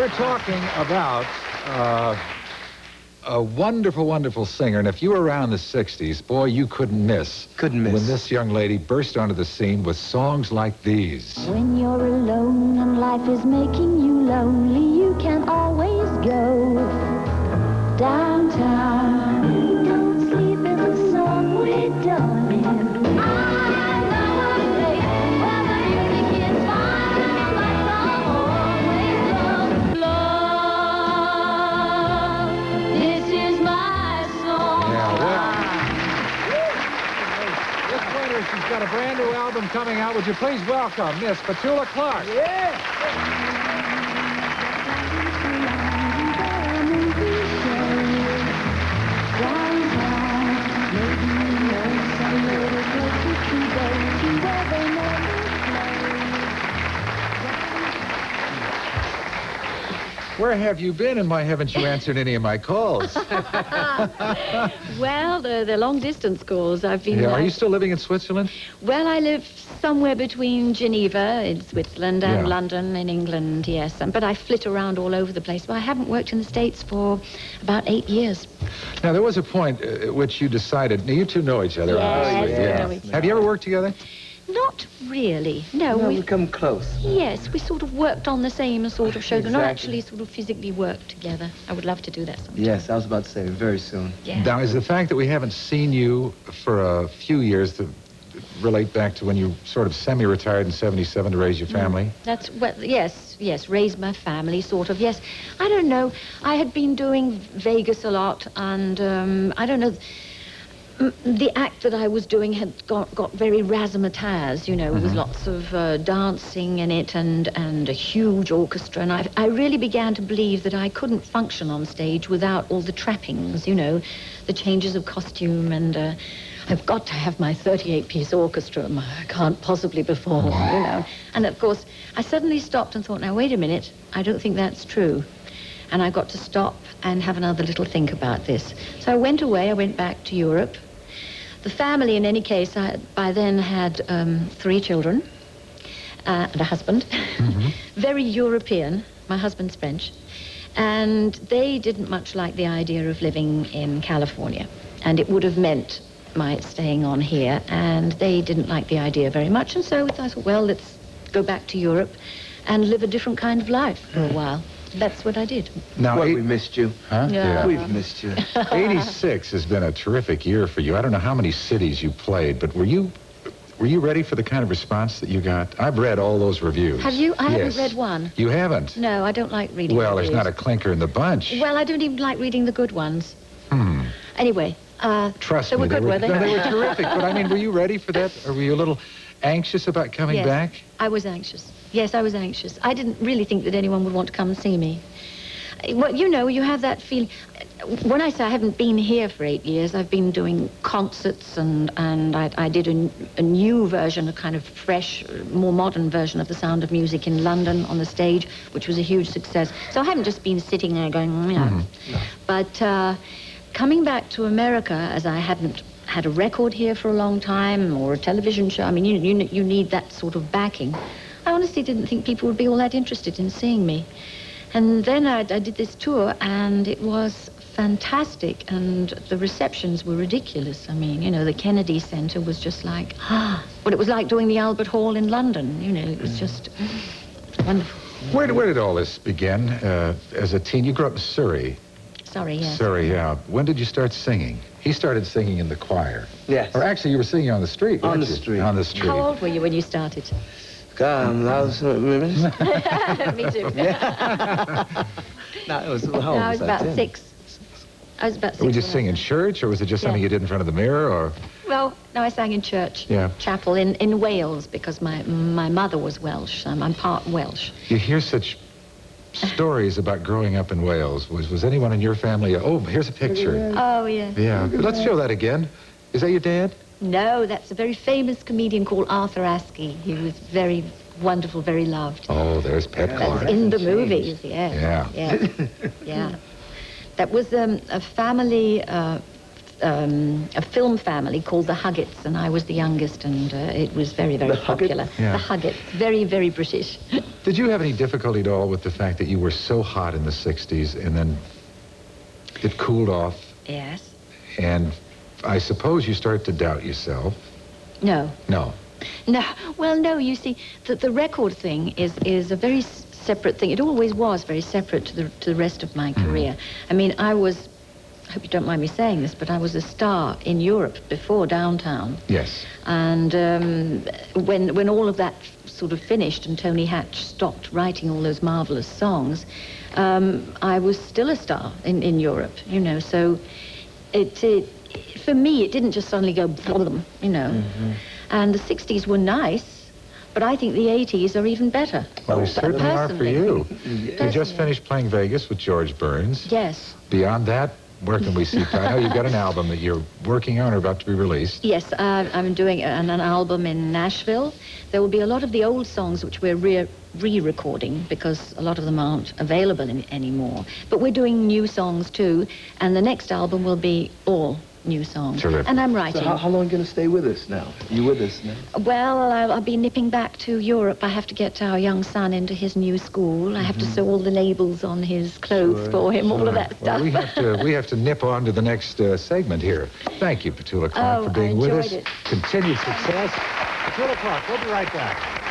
We're talking about a wonderful, wonderful singer, and if you were around the 60s, boy, you couldn't miss. Couldn't miss. When this young lady burst onto the scene with songs like these. When you're alone and life is making you lonely, you can always go downtown. Don't sleep in the subway, darling. I know a place where the music is fine and the lights are always low. Love, this is my song. Yeah, well. This winter, she's got a brand new album coming out. Would you please welcome Miss Petula Clark? Yeah. Where have you been, and why haven't you answered any of my calls? Well, the long-distance calls. I've been... Yeah, are you still living in Switzerland? Well, I live somewhere between Geneva in Switzerland and Yeah. London in England, yes. But I flit around all over the place. But I haven't worked in the States for about 8 years. Now, there was a point at which you decided... Now, you two know each other, Yes, obviously. we know each Have you ever worked together? Not really. No, No, we... we've come close. Yes, we sort of worked on the same sort of shows, but not Exactly. actually sort of physically worked together. I would love to do that sometime. Yes, I was about to say very soon. Yeah. Now, is the fact that we haven't seen you for a few years to relate back to when you sort of semi-retired in '77 to raise your family? That's, well, yes, raised my family, sort of, yes. I don't know, I had been doing Vegas a lot, and I don't know, the act that I was doing had got very razzmatazz, you know, with lots of dancing in it and a huge orchestra, and I really began to believe that I couldn't function on stage without all the trappings, you know, the changes of costume, and I've got to have my 38-piece orchestra. I can't possibly perform, you know. And, of course, I suddenly stopped and thought, now, wait a minute, I don't think that's true. And I got to stop and have another little think about this. So I went away, I went back to Europe. The family, in any case, I by then had 3 children and a husband. Very European. My husband's French. And they didn't much like the idea of living in California. And it would have meant my staying on here, and they didn't like the idea very much, and so I thought, well, let's go back to Europe and live a different kind of life for a while. That's what I did. Now, Well, we missed you. Huh? Yeah. We've missed you. 86 has been a terrific year for you. I don't know how many cities you played, but were you ready for the kind of response that you got? I've read all those reviews. Have you? I Yes. haven't read one. You haven't? No, I don't like reading Well, there's reviews. not a clinker in the bunch. Well, I don't even like reading the good ones. Anyway, Trust they me, were good, were they? No, they were terrific. But I mean, were you ready for that? Or were you a little anxious about coming Yes, back? I was anxious. Yes, I was anxious. I didn't really think that anyone would want to come and see me. Well, you know, you have that feeling. When I say I haven't been here for 8 years, I've been doing concerts, and I did a new version, a kind of fresh, more modern version of The Sound of Music in London on the stage, which was a huge success. So I haven't just been sitting there going, yeah. No. But coming back to America, as I hadn't had a record here for a long time, or a television show, I mean, you need that sort of backing. I honestly didn't think people would be all that interested in seeing me. And then I did this tour, and it was fantastic, and the receptions were ridiculous. I mean, you know, the Kennedy Center was just like, what it was like doing the Albert Hall in London, you know, it was just wonderful. Where did all this begin? As a teen, you grew up in Surrey. Sorry, yes. Surrey, yeah. When did you start singing? He started singing in the choir. Yes. Or actually, you were singing on the street, On weren't the you? street. On the street. How old were you when you started? God, I was... Me too. No, it was... How old No, I was about 10? 6. I was about 6. Were you just when I singing in started. church, or was it just something Yeah. you did in front of the mirror, or? Well, no, I sang in church. Yeah. Chapel in Wales, because my mother was Welsh. I'm part Welsh. You hear such stories about growing up in Wales. Was anyone in your family? Oh, here's a picture. Oh, yeah. Yeah. Let's show that again. Is that your dad? No, that's a very famous comedian called Arthur Askey. He was very wonderful, very loved. Oh, there's Pet That Clark. was in the Changed. movies, yeah. Yeah. Yeah. Yeah. That was a family a film family called the Huggets, and I was the youngest, and it was very, very The Huggets? popular. Yeah. The Huggets, very, very British. Did you have any difficulty at all with the fact that you were so hot in the 60s and then it cooled off, Yes. and I suppose you started to doubt yourself? No. No. No, well, no, you see, the record thing is a very separate thing. It always was very separate to the rest of my career. I mean, I hope you don't mind me saying this, but I was a star in Europe before Downtown. Yes. And when all of that sort of finished and Tony Hatch stopped writing all those marvelous songs, I was still a star in Europe, you know, so for me, it didn't just suddenly go, you know. And the 60s were nice, but I think the 80s are even better. Well, they certainly are for Personally. you. You just Personally. finished playing Vegas with George Burns. Yes. Beyond that, where can we see? I know you've got an album that you're working on or about to be released. Yes, I'm doing an album in Nashville. There will be a lot of the old songs which we're re-recording because a lot of them aren't available anymore. But we're doing new songs too, and the next album will be all new songs. Terrific. And I'm So writing. how long are you going to stay with us now? You with us now? Well, I'll be nipping back to Europe. I have to get our young son into his new school. I have to sew all the labels on his clothes Sure, for him, all of that Well, stuff. we have to nip on to the next segment here. Thank you, Petula Clark, Oh, for being I with enjoyed us. it. Continued success. Petula Clark, we'll be right back.